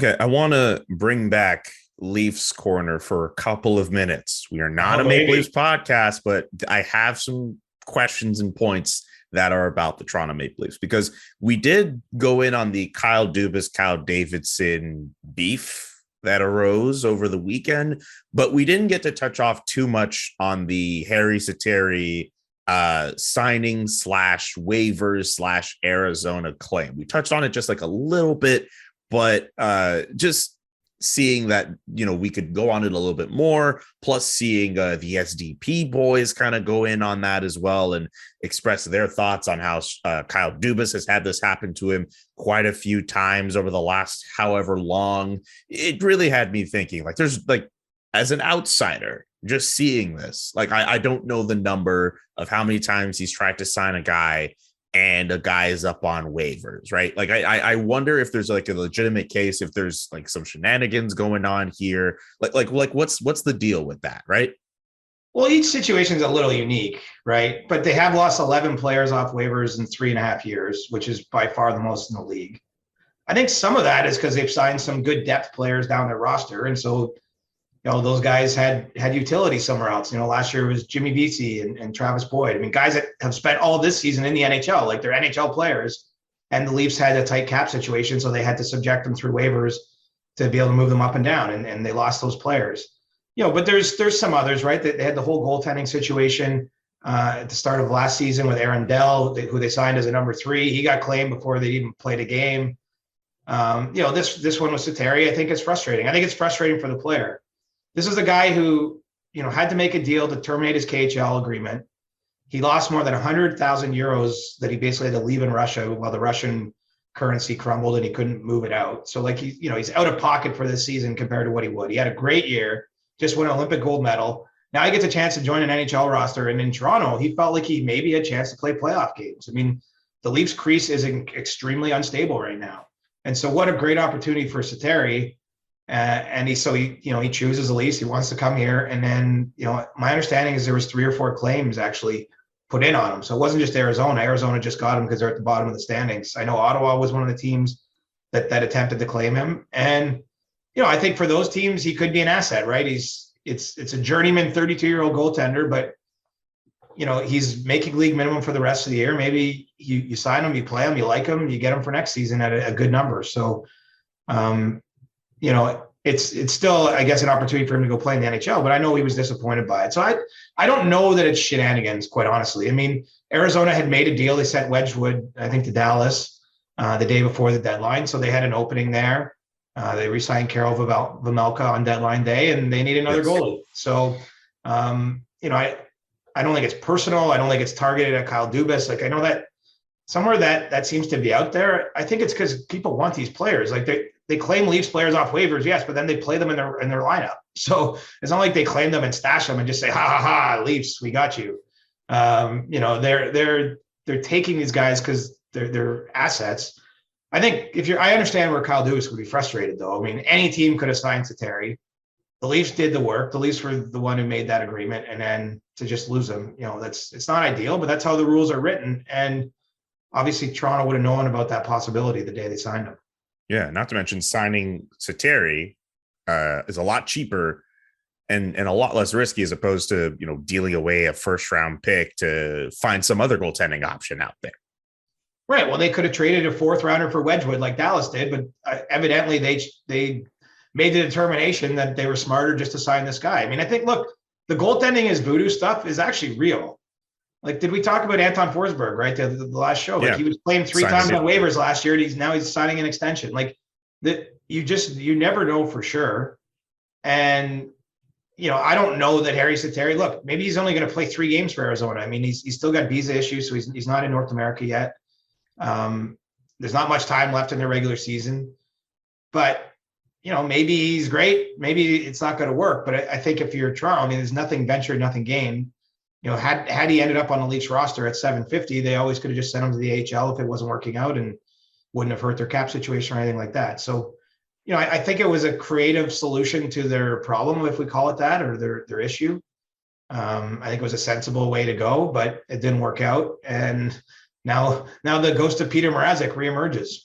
Okay, I want to bring back Leafs Corner for a couple of minutes. We are not Oh, a Maple Leafs baby. podcast, but I have some questions and points that are about the Toronto Maple Leafs because we did go in on the Kyle Dubas, Kyle Davidson beef that arose over the weekend, but we didn't get to touch off too much on the Harry Sateri signing slash waivers slash Arizona claim. We touched on it just like a little bit, but just seeing that, we could go on it a little bit more, plus seeing the SDP boys kind of go in on that as well and express their thoughts on how Kyle Dubas has had this happen to him quite a few times over the last however long. It really had me thinking, like, there's like, as an outsider, just seeing this, like, I don't know the number of how many times he's tried to sign a guy and a guy is up on waivers, right? Like, I wonder if there's like a legitimate case, if there's like some shenanigans going on here. Like what's the deal with that, right? Well, each situation is a little unique, right? But they have lost 11 players off waivers in 3.5 years, which is by far the most in the league. I think some of that is because they've signed some good depth players down their roster. And so, those guys had utility somewhere else. Last year it was Jimmy Vesey and Travis Boyd. I mean, guys that have spent all this season in the NHL, like they're NHL players, and the Leafs had a tight cap situation, so they had to subject them through waivers to be able to move them up and down, and they lost those players. But there's some others, right? They had the whole goaltending situation at the start of last season with Aaron Dell, who they signed as a number 3. He got claimed before they even played a game. This one with Sateri, I think it's frustrating. I think it's frustrating for the player. This is a guy who, had to make a deal to terminate his KHL agreement. He lost more than 100,000 euros that he basically had to leave in Russia while the Russian currency crumbled and he couldn't move it out. So like, he's out of pocket for this season compared to what he would. He had a great year, just won an Olympic gold medal. Now he gets a chance to join an NHL roster. And in Toronto, he felt like he maybe had a chance to play playoff games. I mean, the Leafs crease is extremely unstable right now. And so what a great opportunity for Sateri. And he chooses the Leafs. He wants to come here. And then, my understanding is there was 3 or 4 claims actually put in on him. So it wasn't just Arizona. Arizona just got him because they're at the bottom of the standings. I know Ottawa was one of the teams that attempted to claim him. And, I think for those teams, he could be an asset, right? It's a journeyman 32-year-old goaltender, but, he's making league minimum for the rest of the year. Maybe you sign him, you play him, you like him, you get him for next season at a good number. So, it's still, I guess, an opportunity for him to go play in the NHL, but I know he was disappointed by it. So I don't know that it's shenanigans, quite honestly. I mean, Arizona had made a deal. They sent Wedgwood, I think, to Dallas the day before the deadline. So they had an opening there. They re-signed Karel Vejmelka on deadline day, and they need another goalie. So, I don't think it's personal. I don't think it's targeted at Kyle Dubas. Like, I know that somewhere that seems to be out there. I think it's because people want these players. Like, they claim Leafs players off waivers, yes, but then they play them in their lineup. So it's not like they claim them and stash them and just say, ha ha ha, Leafs, we got you. They're taking these guys because they're assets. I think I understand where Kyle Dubas would be frustrated, though. I mean, any team could have signed Sateri. The Leafs did the work. The Leafs were the one who made that agreement, and then to just lose them, it's not ideal, but that's how the rules are written. And obviously, Toronto would have known about that possibility the day they signed him. Yeah, not to mention signing Sateri is a lot cheaper and a lot less risky as opposed to, dealing away a first-round pick to find some other goaltending option out there. Right. Well, they could have traded a 4th rounder for Wedgwood like Dallas did, but evidently they made the determination that they were smarter just to sign this guy. I mean, I think, look, the goaltending is voodoo stuff is actually real. Like, did we talk about Anton Forsberg, right? The last show, like, he was claimed 3 times on waivers last year. And he's signing an extension. Like, that you never know for sure. And, I don't know that Harry Sateri, look, maybe he's only going to play 3 games for Arizona. I mean, he's still got visa issues, so he's not in North America yet. There's not much time left in the regular season, but, maybe he's great. Maybe it's not going to work. But I think if you're Toronto, I mean, there's nothing ventured, nothing gained. Had he ended up on the Leafs roster at $750, they always could have just sent him to the AHL if it wasn't working out and wouldn't have hurt their cap situation or anything like that. So, I think it was a creative solution to their problem, if we call it that, or their issue. I think it was a sensible way to go, but it didn't work out. And now the ghost of Peter Mrazek reemerges.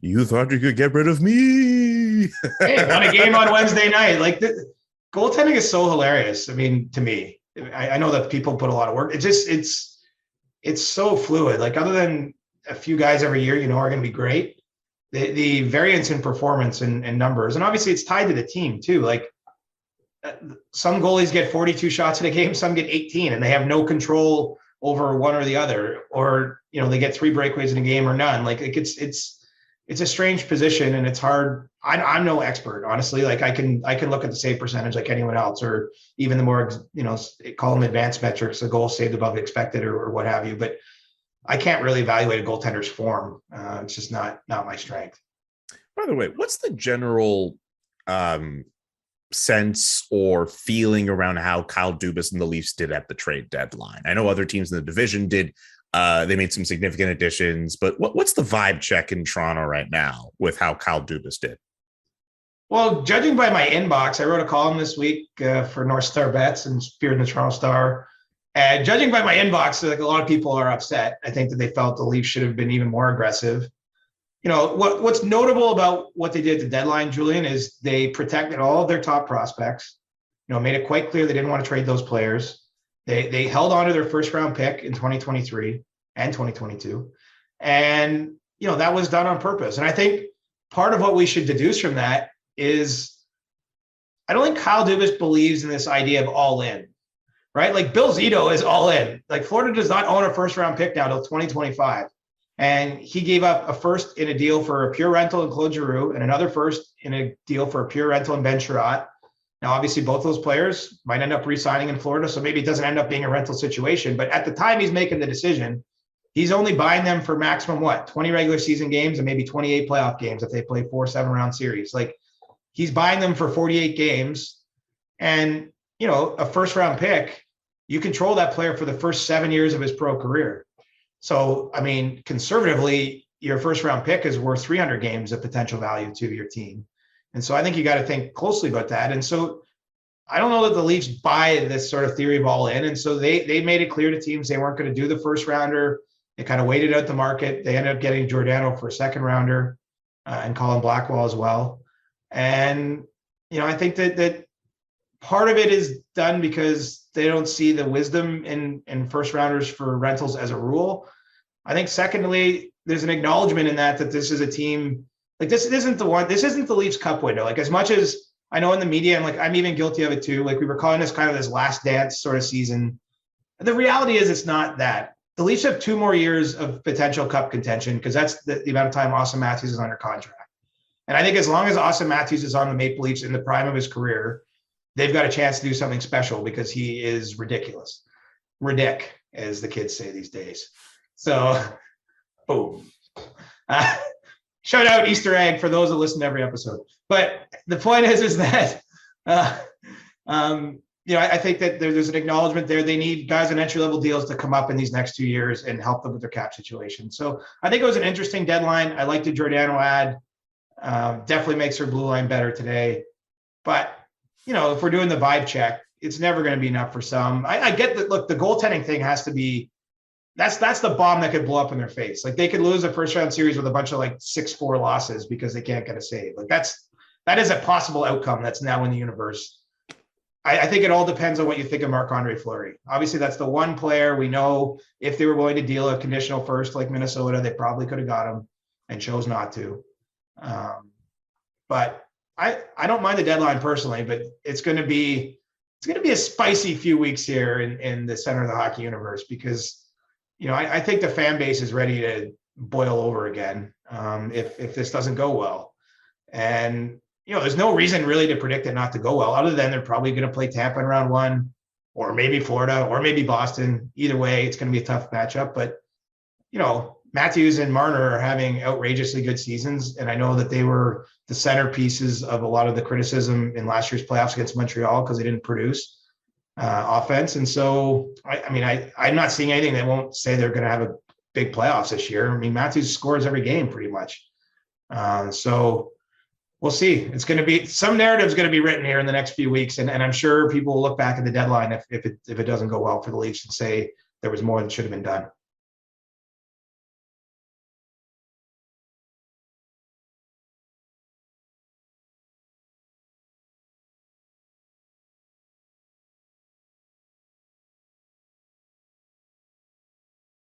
You thought you could get rid of me. Hey, won a game on Wednesday night. Like, the goaltending is so hilarious. I mean, to me, I know that people put a lot of work. It's so fluid. Like, other than a few guys every year, are going to be great. The variance in performance and numbers, and obviously it's tied to the team too. Like, some goalies get 42 shots in a game, some get 18, and they have no control over one or the other, or they get 3 breakaways in a game or none. Like, it's a strange position, and it's hard. I'm no expert, honestly. Like, I can look at the save percentage like anyone else, or even the more call them advanced metrics, the goal saved above expected or what have you. But I can't really evaluate a goaltender's form. It's just not my strength. By the way, what's the general sense or feeling around how Kyle Dubas and the Leafs did at the trade deadline? I know other teams in the division did. They made some significant additions, but what's the vibe check in Toronto right now with how Kyle Dubas did? Well, judging by my inbox, I wrote a column this week for North Star Bets and appeared in the Toronto Star. And judging by my inbox, like, a lot of people are upset. I think that they felt the Leafs should have been even more aggressive. What's notable about what they did at the deadline, Julian, is they protected all of their top prospects. Made it quite clear they didn't want to trade those players. They held on to their first round pick in 2023 and 2022. And, that was done on purpose. And I think part of what we should deduce from that is, I don't think Kyle Dubas believes in this idea of all in, right? Like, Bill Zito is all in. Like, Florida does not own a first round pick now till 2025. And he gave up a first in a deal for a pure rental in Claude Giroux and another first in a deal for a pure rental in Ben Chiarot. Now, obviously, both those players might end up re-signing in Florida, so maybe it doesn't end up being a rental situation. But at the time he's making the decision, he's only buying them for maximum, 20 regular season games and maybe 28 playoff games if they play 4 7-round series. Like, he's buying them for 48 games. And, a first-round pick, you control that player for the first 7 years of his pro career. So, I mean, conservatively, your first-round pick is worth 300 games of potential value to your team. And so I think you got to think closely about that. And so I don't know that the Leafs buy this sort of theory of all in. And so they made it clear to teams they weren't going to do the first rounder. They kind of waited out the market. They ended up getting Giordano for a second rounder and Colin Blackwell as well. And, I think that part of it is done because they don't see the wisdom in first rounders for rentals as a rule. I think secondly, there's an acknowledgement in that this is a team, like, this isn't the Leafs Cup window. Like, as much as I know in the media, and, like, I'm even guilty of it too, like, we were calling this kind of this last dance sort of season. The reality is it's not that. The Leafs have 2 more years of potential cup contention because that's the amount of time Austin Matthews is under contract. And I think as long as Austin Matthews is on the Maple Leafs in the prime of his career, they've got a chance to do something special because he is ridiculous. Ridic, as the kids say these days. So, boom. Shout out Easter egg for those that listen to every episode. But the point is that, I think that there's an acknowledgement there. They need guys on entry-level deals to come up in these next 2 years and help them with their cap situation. So I think it was an interesting deadline. I like the Giordano ad. Definitely makes their blue line better today. But, if we're doing the vibe check, it's never going to be enough for some. I get that. Look, the goaltending thing has to be, that's the bomb that could blow up in their face. Like, they could lose a first round series with a bunch of 6-4 losses because they can't get a save. Like, that is a possible outcome that's now in the universe. I think it all depends on what you think of Marc-Andre Fleury. Obviously, that's the one player we know if they were going to deal a conditional first like Minnesota, they probably could have got him and chose not to. But I don't mind the deadline personally, but it's going to be a spicy few weeks here in the center of the hockey universe because, I think the fan base is ready to boil over again if this doesn't go well. And, there's no reason really to predict it not to go well, other than they're probably going to play Tampa in round 1, or maybe Florida, or maybe Boston. Either way, it's going to be a tough matchup. But, Matthews and Marner are having outrageously good seasons. And I know that they were the centerpieces of a lot of the criticism in last year's playoffs against Montreal because they didn't produce offense. And so, I'm not seeing anything that won't say they're going to have a big playoffs this year. I mean, Matthews scores every game pretty much. So we'll see. It's going to be, some narrative is going to be written here in the next few weeks. And I'm sure people will look back at the deadline if it doesn't go well for the Leafs and say there was more that should have been done.